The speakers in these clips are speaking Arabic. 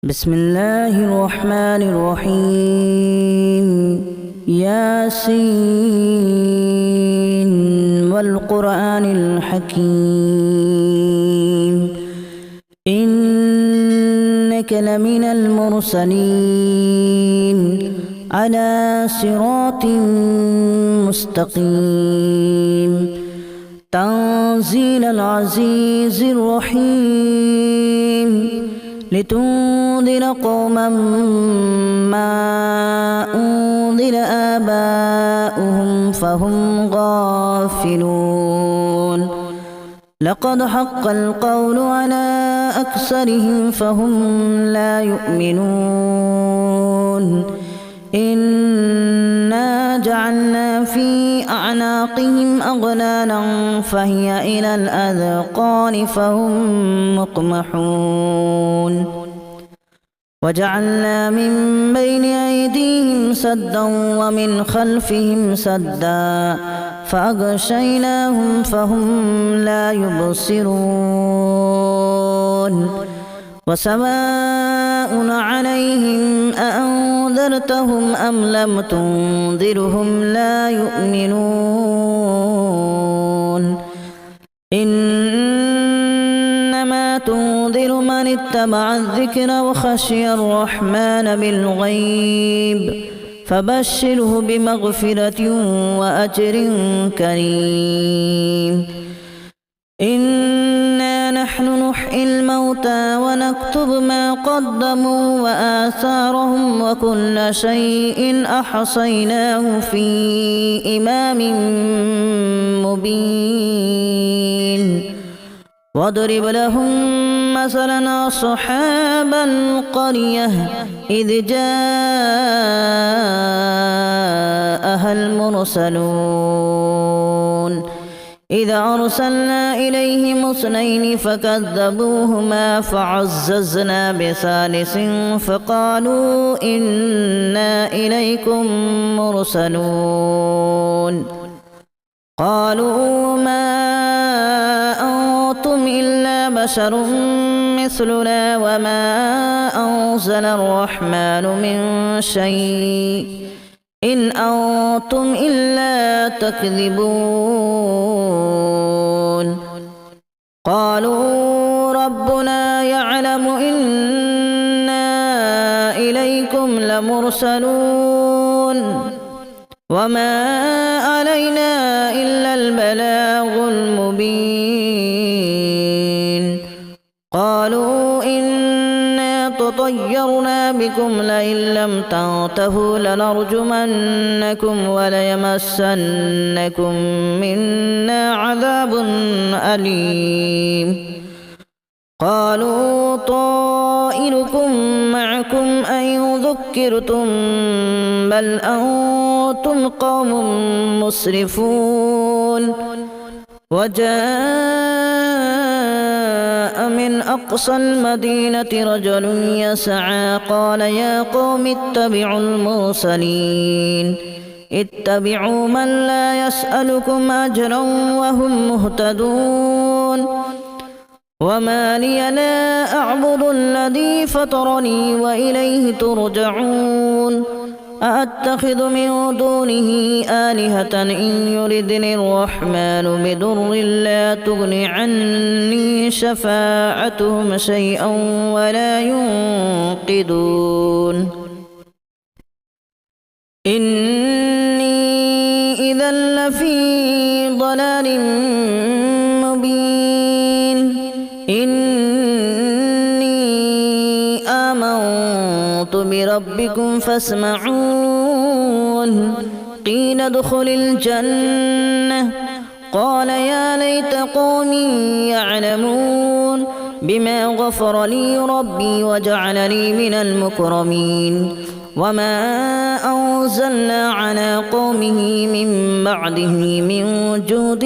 بسم الله الرحمن الرحيم ياسين والقرآن الحكيم إنك لمن المرسلين على صراط مستقيم تنزيل العزيز الرحيم لتنذر قوما ما أنذر آباؤهم فهم غافلون لقد حق القول على أكثرهم فهم لا يؤمنون إنا جعلنا في أعناقهم أغلالا فهي إلى الأذقان فهم مقمحون وجعلنا من بين أيديهم سدا ومن خلفهم سدا فأغشيناهم فهم لا يبصرون وسواء عليهم أأنذرتهم أم لم تنذرهم لا يؤمنون إنما تنذر من اتبع الذكر وخشي الرحمن بالغيب فبشره بمغفرة وأجر كريم إنا نحن نحيي الموتى ونكتب ما قدموا وآثارهم وكل شيء أحصيناه في إمام مبين واضرب لهم مثلا أصحاب القرية إذ جاءها المرسلون إذا أرسلنا إليهم اثنين فكذبوهما فعززنا بثالث فقالوا إنا إليكم مرسلون قالوا ما أنتم إلا بشر مثلنا وما أنزل الرحمن من شيء إن أنتم إلا تكذبون قالوا ربنا يعلم إنا إليكم لمرسلون وما علينا إلا البلاغ المبين قالوا إنا تطيرنا بكم لئن لم تنتهوا لنرجمنكم وليمسنكم منا عذاب أليم قالوا طائركم معكم أن ذكرتم بل أنتم قوم مسرفون وجاء من أقصى المدينة رجل يسعى قال يا قوم اتبعوا المرسلين اتبعوا من لا يسألكم أجرا وهم مهتدون وما لي لا أعبد الذي فطرني وإليه ترجعون أأتخذ من دونه آلهة إن يردني الرحمن بضر لا تغن عني شفاعتهم شيئا ولا ينقذون إني إذا لفي ضلال مبين إني آمنت بربكم فاسمعون قيل ادخل الجنة قال يا ليت قومي يعلمون بما غفر لي ربي وجعلني من المكرمين وما أنزلنا على قومه من بعده من جود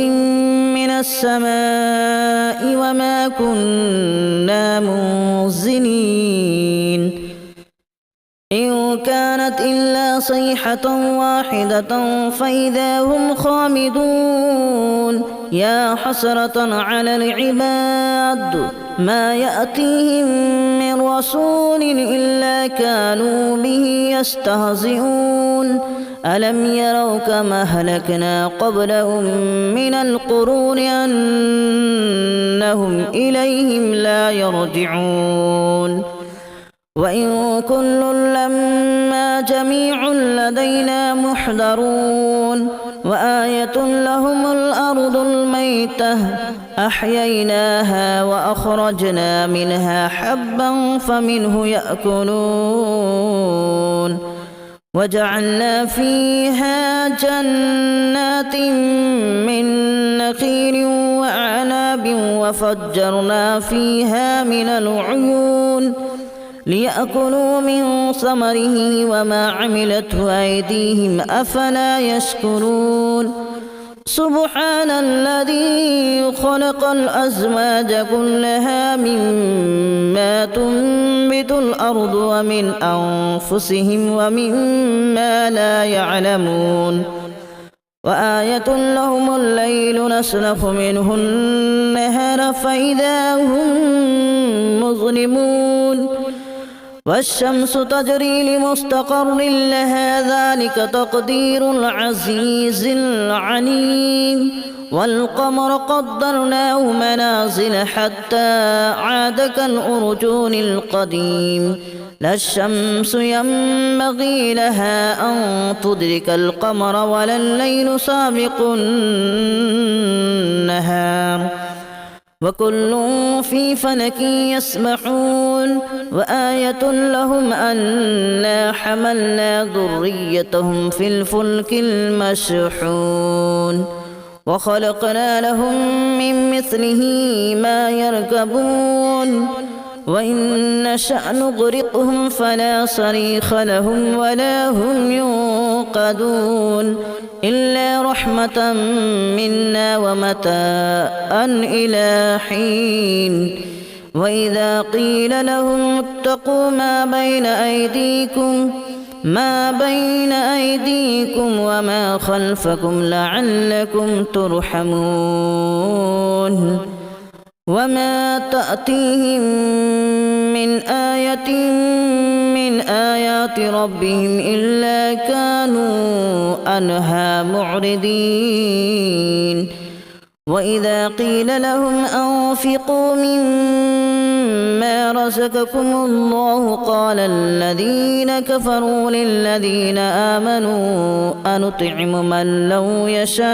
من السماء وما كنا منزلين إن كانت إلا صيحة واحدة فإذا هم خامدون يا حسرة على العباد ما يأتيهم من من رسول إلا كانوا به يستهزئون ألم يروا كما أهلكنا قبلهم من القرون أنهم إليهم لا يرجعون وإن كل لما جميع لدينا محضرون وآية لهم الأرض الميتة أحييناها وأخرجنا منها حبا فمنه يأكلون وجعلنا فيها جنات من نخيل وأعناب وفجرنا فيها من العيون ليأكلوا من ثمره وما عملته أيديهم أفلا يشكرون سبحان الذي خلق الأزواج كلها مما تنبت الأرض ومن أنفسهم ومما لا يعلمون وآية لهم الليل نسلخ منه النهار فإذا هم مظلمون والشمس تجري لمستقر لها ذلك تقدير العزيز العليم والقمر قدرناه منازل حتى عاد كالأرجون القديم لا الشمس ينبغي لها أن تدرك القمر ولا الليل سابق النهار وكل في فلك يسبحون وآية لهم أنا حملنا ذريتهم في الفلك المشحون وخلقنا لهم من مثله ما يركبون وإن نشأ نغرقهم فلا صريخ لهم ولا هم ينقذون إلا رحمة منا ومتاعا إلى حين وإذا قيل لهم اتقوا ما بين أيديكم وما خلفكم لعلكم ترحمون وما تأتيهم من آية من آيات ربهم إلا كانوا عنها معرضين وإذا قيل لهم أنفقوا مما رزقكم الله قال الذين كفروا للذين آمنوا أنطعم من لو يشاء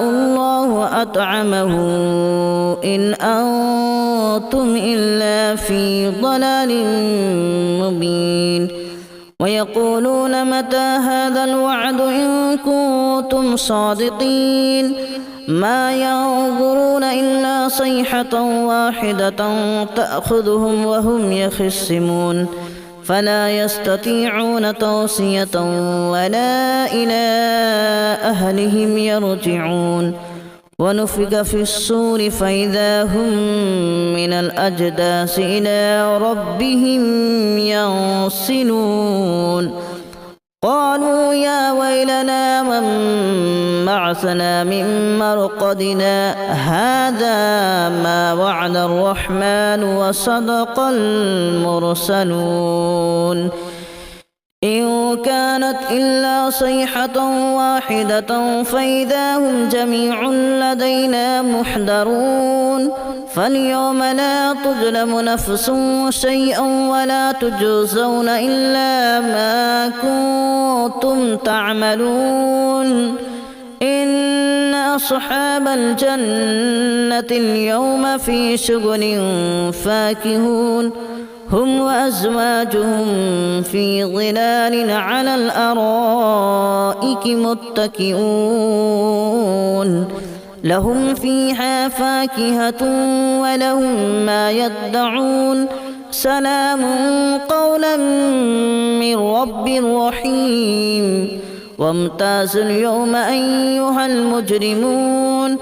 الله أطعمه إن أنتم إلا في ضلال مبين ويقولون متى هذا الوعد إن كنتم صادقين ما ينظرون إلا صيحة واحدة تأخذهم وهم يخصمون فلا يستطيعون توصية ولا إلى أهلهم يرجعون ونفخ في الصور فإذا هم من الأجداث إلى ربهم ينسلون قالوا يا ويلنا من بعثنا من مرقدنا هذا ما وعد الرحمن وصدق المرسلون إن كانت إلا صيحة واحدة فإذا هم جميع لدينا محضرون فاليوم لا تظلم نفس شيئا ولا تجزون إلا ما كنتم تعملون إن أصحاب الجنة اليوم في شغل فاكهون هم وأزواجهم في ظلال على الأرائك متكئون لهم فيها فاكهة ولهم ما يدعون سلام قولا من رب رحيم وامتازوا اليوم أيها المجرمون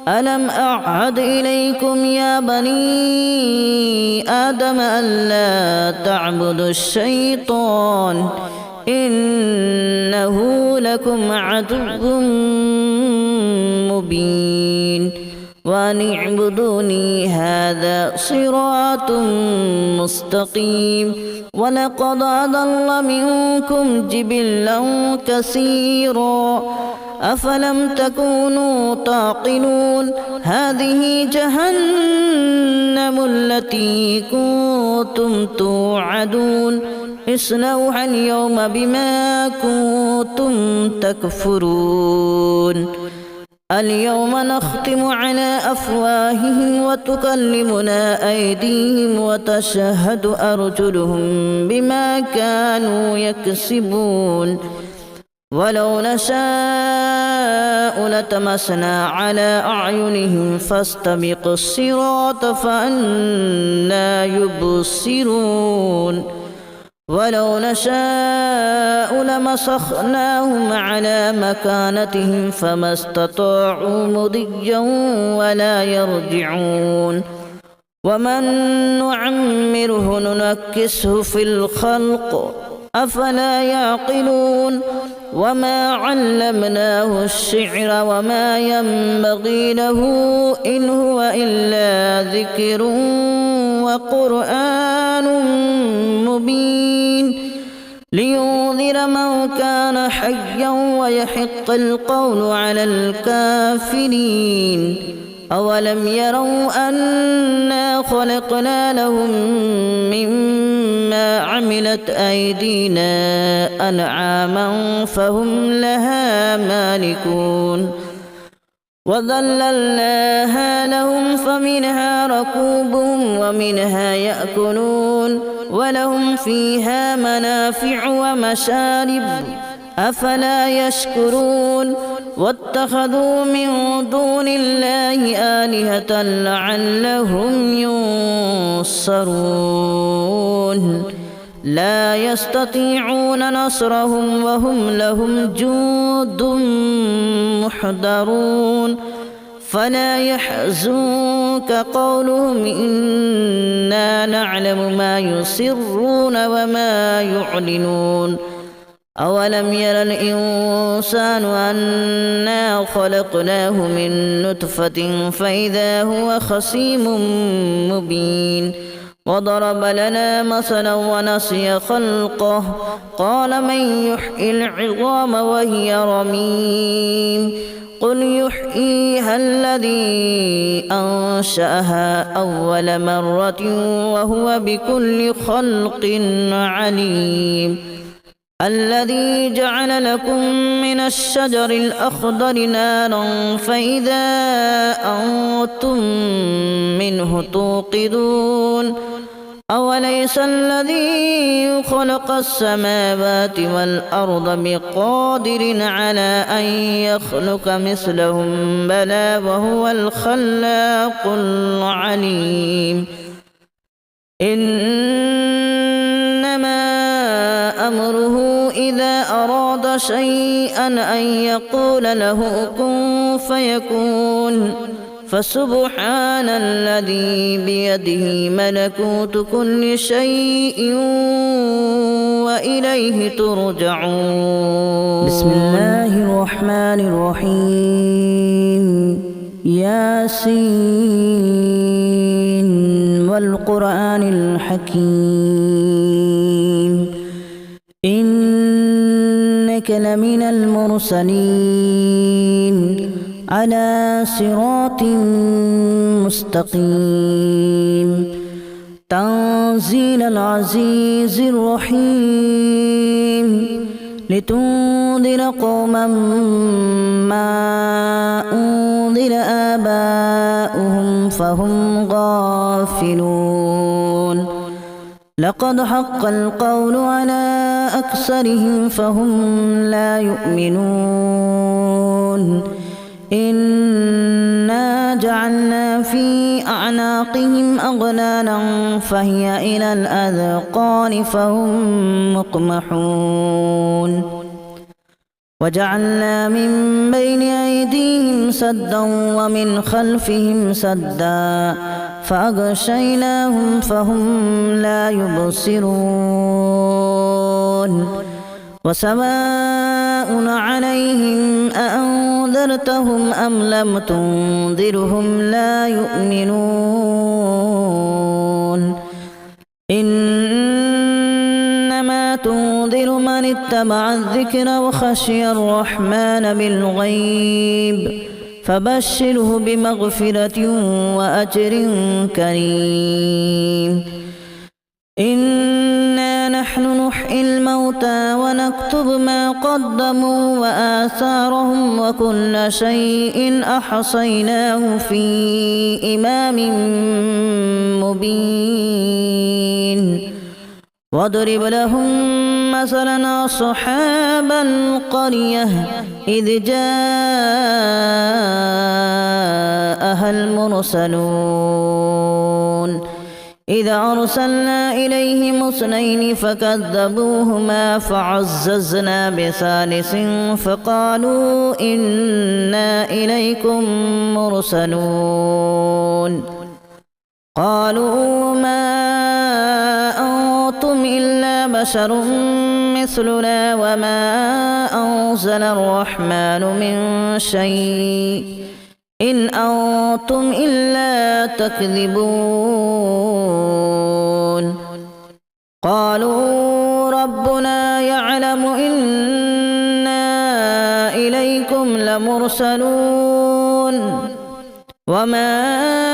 ألم أعهد إليكم يا بني آدم ألا تعبدوا الشيطان إنه لكم عدو مبين وأن اعبدوني هذا صراط مستقيم ولقد أضل منكم جبلا كثيرا أفلم تكونوا تعقلون هذه جهنم التي كنتم توعدون اصلوها اليوم بما كنتم تكفرون اليوم نختم على أفواههم وتكلمنا أيديهم وتشهد أرجلهم بما كانوا يكسبون ولو نشاء لتمسنا على أعينهم فاستبقوا الصراط فأنى يبصرون ولو نشاء لمسخناهم على مكانتهم فما استطاعوا مضيا ولا يرجعون ومن نعمره ننكسه في الخلق أفلا يعقلون وما علمناه الشعر وما ينبغي له إن هو إلا ذكر وقرآن مبين لينذر من كان حيا ويحق القول على الكافرين أولم يروا أنا خلقنا لهم مما عملت أيدينا أنعاما فهم لها مالكون وذللناها لهم فمنها ركوبهم ومنها يأكلون ولهم فيها منافع ومشارب أفلا يشكرون واتخذوا من دون الله آلهة لعلهم ينصرون لا يستطيعون نصرهم وهم لهم جند محضرون فلا يحزنك قولهم إنا نعلم ما يسرون وما يعلنون أولم ير الإنسان أنا خلقناه من نطفة فإذا هو خصيم مبين وضرب لنا مثلا ونسي خلقه قال من يحيي العظام وهي رميم قل يحييها الذي أنشأها أول مرة وهو بكل خلق عليم الذي جعل لكم من الشجر الأخضر نارا فإذا أنتم منه توقدون أوليس الذي خلق السماوات والأرض بقادر على أن يخلق مثلهم بلى وهو الخلاق العليم إنما أمره إذا أراد شيئا أن يقول له كن فيكون فسبحان الذي بيده ملكوت كل شيء وإليه ترجعون بسم الله الرحمن الرحيم ياسين والقرآن الحكيم إنك لمن المرسلين على صراط مستقيم تنزيل العزيز الرحيم لتنذر قوما ما أنذر آباؤهم فهم غافلون لقد حق القول على أكثرهم فهم لا يؤمنون إنا جعلنا في أعناقهم أغلالا فهي إلى الأذقان فهم مقمحون وجعلنا من بين أيديهم سدا ومن خلفهم سدا فأغشيناهم فهم لا يبصرون وسواء عليهم أأنذرتهم أم لم تنذرهم لا يؤمنون إنما تنذر من اتبع الذكر وخشي الرحمن بالغيب فبشره بمغفرة وأجر كريم إنا نحن نحيي الموتى ونكتب ما قدموا وآثارهم وكل شيء أحصيناه في إمام مبين واضرب لهم مثلا أصحاب القرية إذ جاءها المرسلون إذا أرسلنا إليهم اثنين فكذبوهما فعززنا بثالث فقالوا إنا إليكم مرسلون قالوا ما أنتم إلا بشر مثلنا وما أنزل الرحمن من شيء إن أنتم إلا تكذبون قالوا ربنا يعلم إنا إليكم لمرسلون وما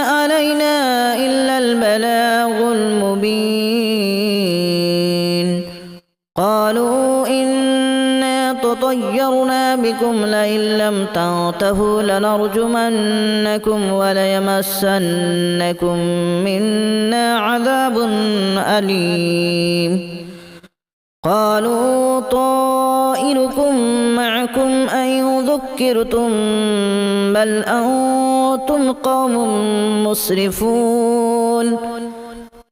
علينا إلا البلاغ المبين قالوا إنا تطيرنا بكم لئن لم تنتهوا لنرجمنكم وليمسنكم منا عذاب أليم قالوا طائركم معكم أن ذكرتم بل أنتم قوم مسرفون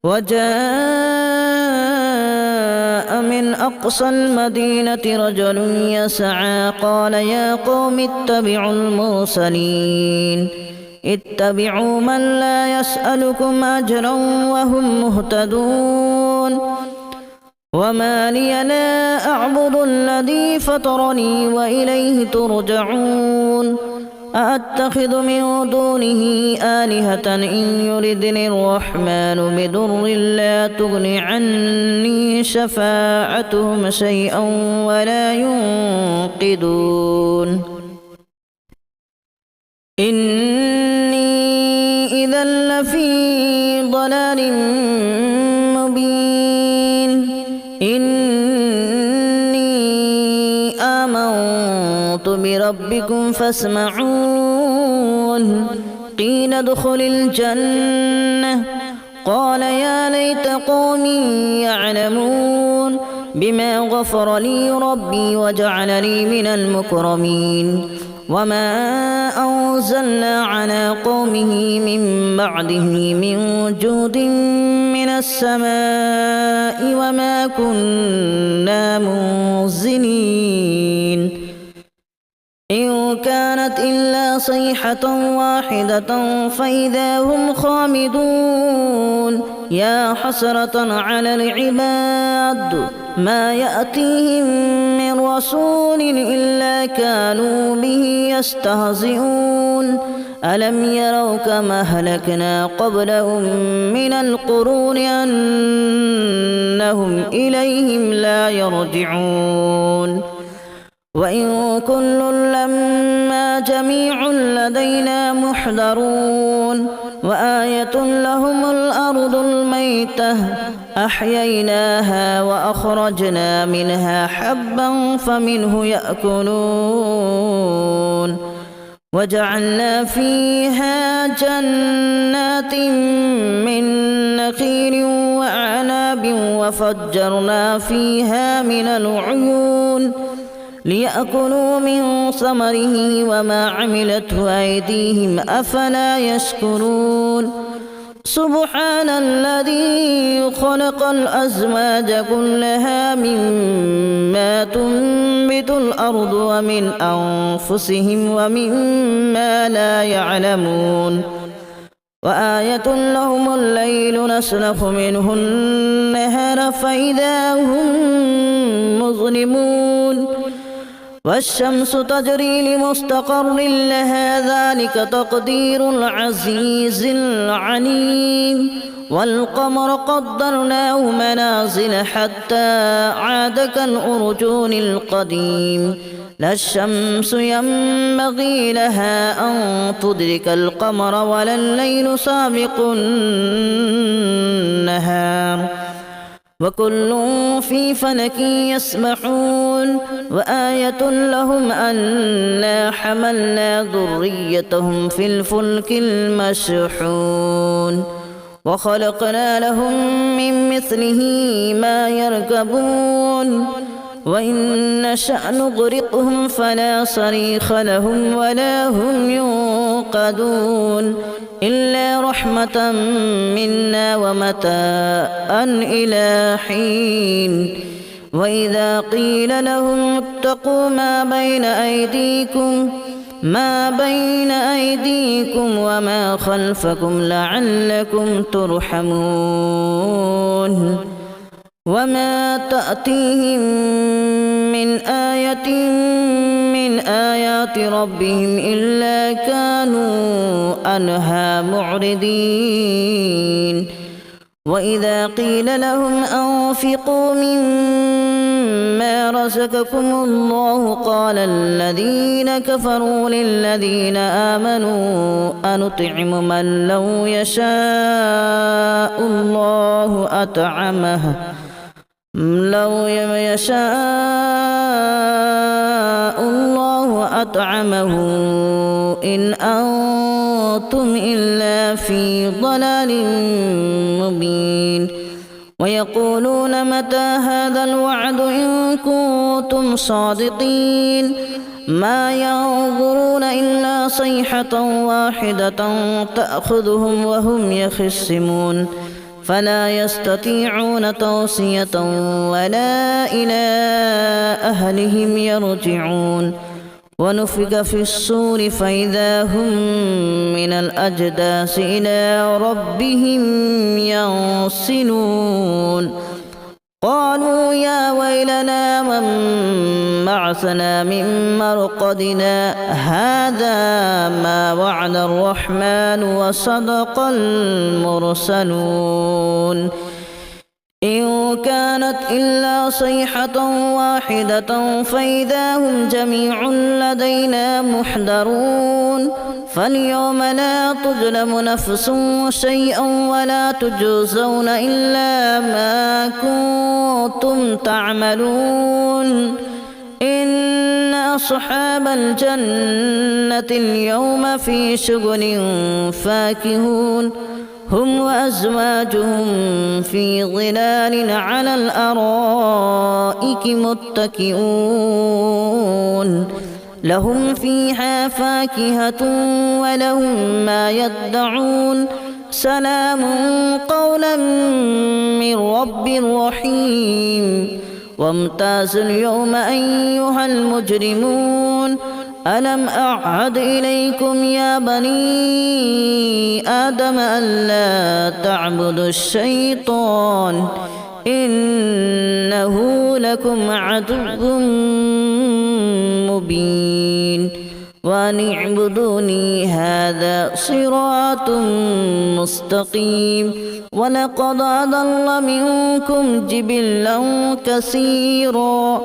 وجاء من أقصى المدينة رجل يسعى قال يا قوم اتبعوا المرسلين اتبعوا من لا يسألكم أجرا وهم مهتدون وما لي لا أعبد الذي فطرني وإليه ترجعون أأتخذ من دونه آلهة إن يردني الرحمن بضر لا تغن عني شفاعتهم شيئا ولا ينقذون إني إذا لفي ضلال مبين إني آمنت بربكم فاسمعون قيل ادخل الجنة قال يا ليت قومي يعلمون بما غفر لي ربي وجعلني من المكرمين وما أنزلنا على قومه من بعده من جود من السماء وما كنا منزلين إن كانت إلا صيحة واحدة فإذا هم خامدون يا حسرة على العباد ما يأتيهم من رسول إلا كانوا به يستهزئون ألم يروا كما أهلكنا قبلهم من القرون أنهم إليهم لا يرجعون وإن كل لما جميع لدينا محضرون وآية لهم الأرض الميتة أحييناها وأخرجنا منها حبا فمنه يأكلون وجعلنا فيها جنات من نخيل وأعناب وفجرنا فيها من العيون ليأكلوا من ثمره وما عملته أيديهم أفلا يشكرون سبحان الذي خلق الأزواج كلها مما تنبت الأرض ومن أنفسهم ومما لا يعلمون وآية لهم الليل نسلخ منه النهار فإذا هم مظلمون والشمس تجري لمستقر لها ذلك تقدير العزيز العليم والقمر قدرناه منازل حتى عاد كالأرجون القديم لا الشمس ينبغي لها أن تدرك القمر ولا الليل سابق النهار وكل في فلك يسبحون وآية لهم أنا حملنا ذريتهم في الفلك المشحون وخلقنا لهم من مثله ما يركبون وإن نشأ نغرقهم فلا صريخ لهم ولا هم ينقذون إلا رحمة منا ومتاعا إلى حين وإذا قيل لهم اتقوا ما بين أيديكم وما خلفكم لعلكم ترحمون وما تأتيهم من آية من آيات ربهم إلا كانوا عنها معرضين وإذا قيل لهم أنفقوا مما رزقكم الله قال الذين كفروا للذين آمنوا أنطعم من لو يشاء الله أطعمه إن أنتم إلا في ضلال مبين ويقولون متى هذا الوعد إن كنتم صادقين ما ينظرون إلا صيحة واحدة تأخذهم وهم يخصمون فلا يستطيعون توصية ولا إلى أهلهم يرجعون ونفخ في الصور فإذا هم من الأجداث إلى ربهم ينسلون قالوا يا ويلنا من بعثنا من مرقدنا هذا ما وعد الرحمن وصدق المرسلون إن كانت إلا صيحة واحدة فإذا هم جميع لدينا محضرون فاليوم لا تظلم نفس شيئا ولا تجزون إلا ما كنتم تعملون إن أصحاب الجنة اليوم في شغل فاكهون هم وأزواجهم في ظلال على الأرائك متكئون لهم فيها فاكهة ولهم ما يدعون سلام قولا من رب رحيم وامتازوا اليوم أيها المجرمون ألم أعهد إليكم يا بني آدم ألا تعبدوا الشيطان إنه لكم عدو مبين وأن اعبدوني هذا صراط مستقيم ولقد أضل منكم جبلا كثيرا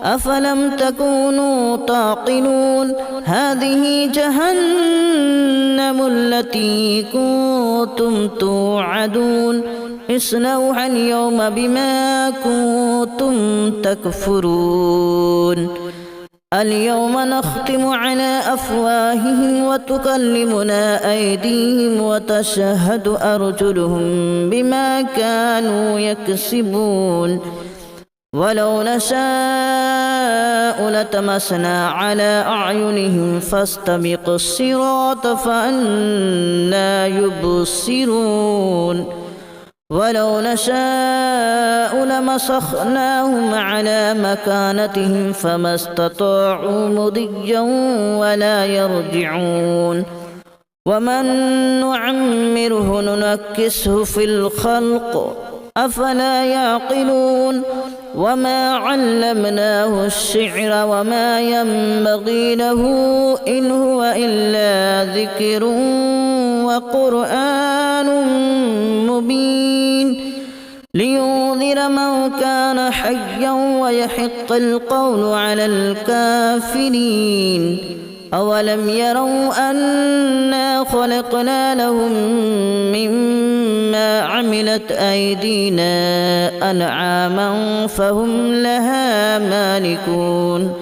أفلم تكونوا تعقلون هذه جهنم التي كنتم توعدون اصلوها اليوم بما كنتم تكفرون اليوم نختم على أفواههم وتكلمنا أيديهم وتشهد أرجلهم بما كانوا يكسبون ولو نشاء لتمسنا على أعينهم فاستبقوا الصراط فأنى يبصرون ولو نشاء لمسخناهم على مكانتهم فما استطاعوا مضيا ولا يرجعون ومن نعمره ننكسه في الخلق أفلا يعقلون وما علمناه الشعر وما ينبغي له إن هو إلا ذكر وقرآن مبين لينذر من كان حيا ويحق القول على الكافرين أولم يروا أنا خلقنا لهم مما عملت أيدينا أنعاما فهم لها مالكون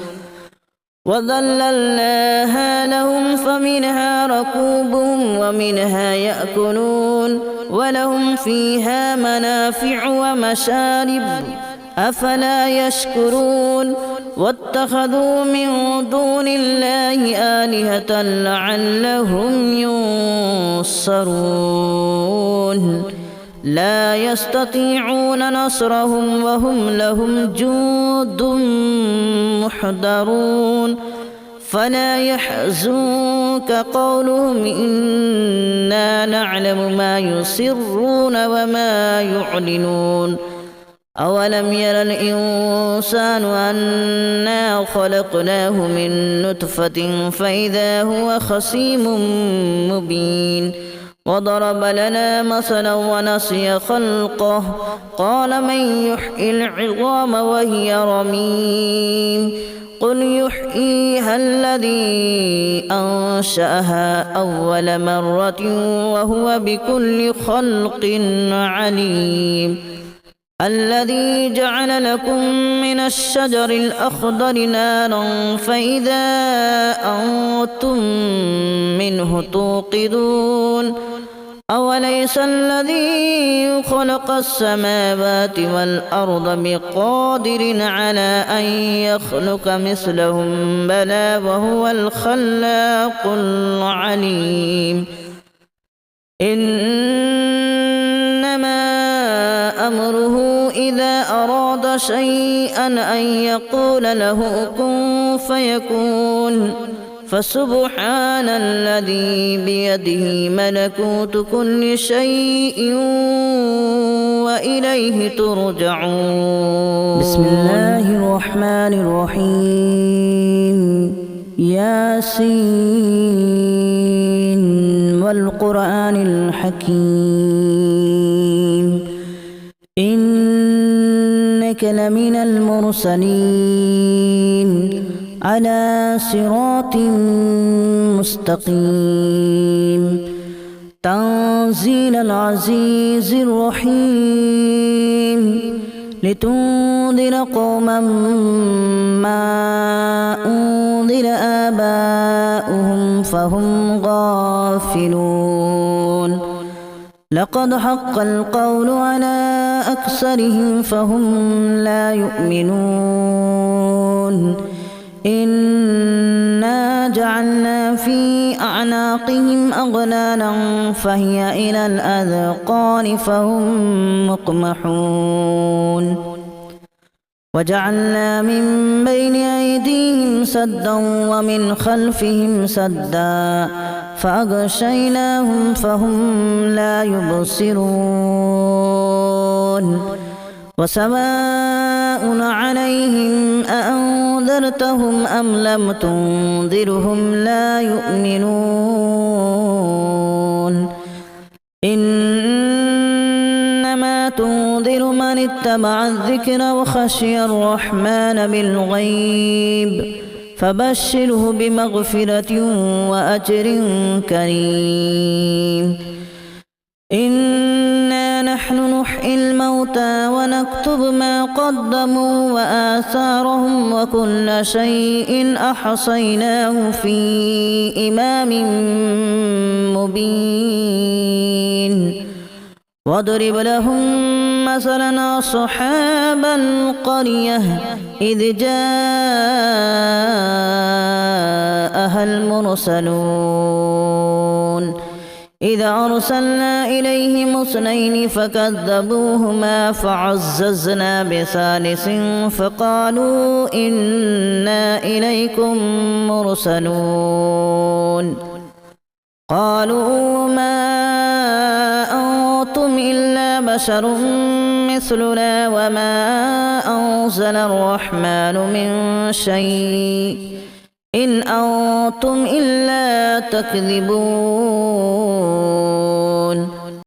وذللناها لهم فمنها ركوبهم ومنها يأكلون ولهم فيها منافع ومشارب أفلا يشكرون واتخذوا من دون الله آلهة لعلهم ينصرون لا يستطيعون نصرهم وهم لهم جند محضرون فلا يحزنك قولهم إنا نعلم ما يسرون وما يعلنون أولم ير الإنسان أنا خلقناه من نطفة فإذا هو خصيم مبين وضرب لنا مثلا ونسي خلقه قال من يحيي العظام وهي رميم قل يحييها الذي أنشأها أول مرة وهو بكل خلق عليم الذي جعل لكم من الشجر الأخضر نارا فإذا أنتم منه توقدون أوليس الذي خلق السماوات والأرض بقادر على أن يخلق مثلهم بلى وهو الخلاق العليم إنما أمره إذا أراد شيئا أن يقول له كن فيكون فسبحان الذي بيده ملكوت كل شيء وإليه ترجعون بسم الله الرحمن الرحيم ياسين والقرآن الحكيم إنك لمن المرسلين على صراط مستقيم تنزيل العزيز الرحيم لتنذر قوما ما أنذر آباؤهم فهم غافلون لقد حق القول على أكثرهم فهم لا يؤمنون إنا جعلنا في أعناقهم أغلالا فهي إلى الأذقان فهم مقمحون وجعلنا من بين أيديهم سدا ومن خلفهم سدا فأغشيناهم فهم لا يبصرون وسواء عليهم أأنذرتهم أم لم تنذرهم لا يؤمنون إنما تنذر من اتبع الذكر وخشي الرحمن بالغيب فبشره بمغفرة وأجر كريم إنا نحن نحيي الموتى ونكتب ما قدموا وآثارهم وكل شيء أحصيناه في إمام مبين واضرب لهم مثلا أصحاب القرية إذ جاءها المرسلون إذا أرسلنا إليهم اثنين فكذبوهما فعززنا بثالث فقالوا إنا إليكم مرسلون قالوا ما أنتم إلا بشر مثلنا وما أنزل الرحمن من شيء إن أنتم إلا تكذبون